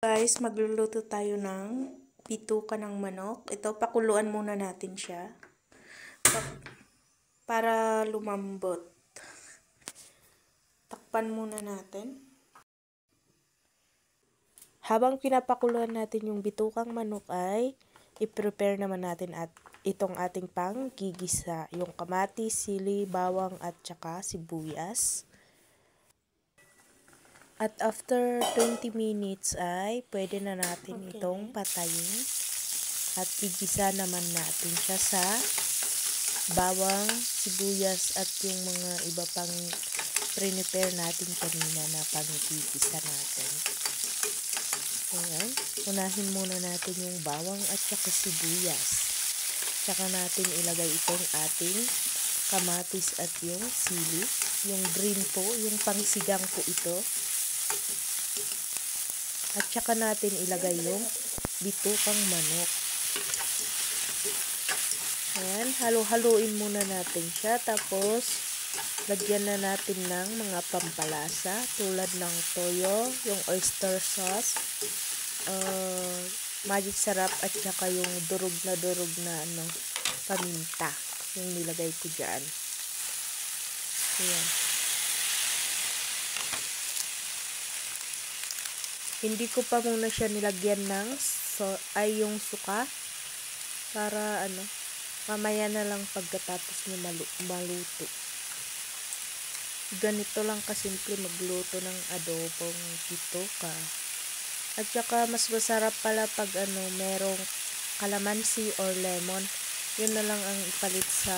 Guys, magluluto tayo ng bituka ng manok. Ito, pakuluan muna natin siya para lumambot. Takpan muna natin. Habang pinapakuluan natin yung bitukang manok ay i-prepare naman natin at itong ating pang gigisa, yung kamatis, sili, bawang at saka sibuyas. At after 20 minutes ay pwede na natin itong patayin. At igisa naman natin siya sa bawang, sibuyas at yung mga iba pang prepare natin kanina na pang-igisa natin. Ayan. Unahin muna natin yung bawang at saka sibuyas. Tsaka natin ilagay itong ating kamatis at yung sili. Yung green po, yung pangsigang po ito. At saka natin ilagay yung bitukang manok. Ayan, halo-haluin muna natin siya. Tapos, lagyan na natin ng mga pampalasa tulad ng toyo, yung oyster sauce, magic sarap at saka yung durog na paminta. Yung nilagay ko dyan. Ayan. Hindi ko pa muna siya nilagyan ng yung suka para mamaya na lang pagkatapos niya maluto. Ganito lang kasimple magluto ng adobong bituka. At saka mas masarap pala pag merong kalamansi or lemon. Yun na lang ang ipalit sa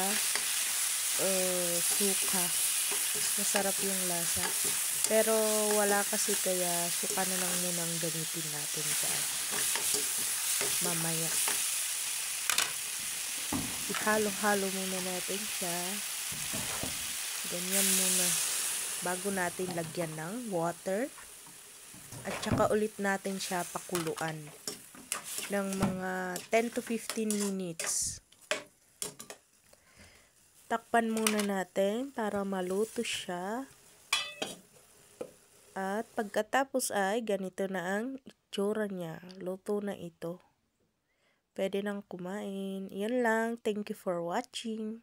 suka. Masarap yung lasa. Pero wala kasi kaya suka na lang munang gamitin natin dyan. Mamaya. Ihalo-halo muna natin siya. Ganyan muna. Bago natin lagyan ng water. At saka ulit natin siya pakuluan. Ng mga 10 to 15 minutes. Takpan muna natin para maluto siya. At pagkatapos ay ganito na ang itsura niya. Luto na ito. Pwede nang kumain. Yan lang. Thank you for watching.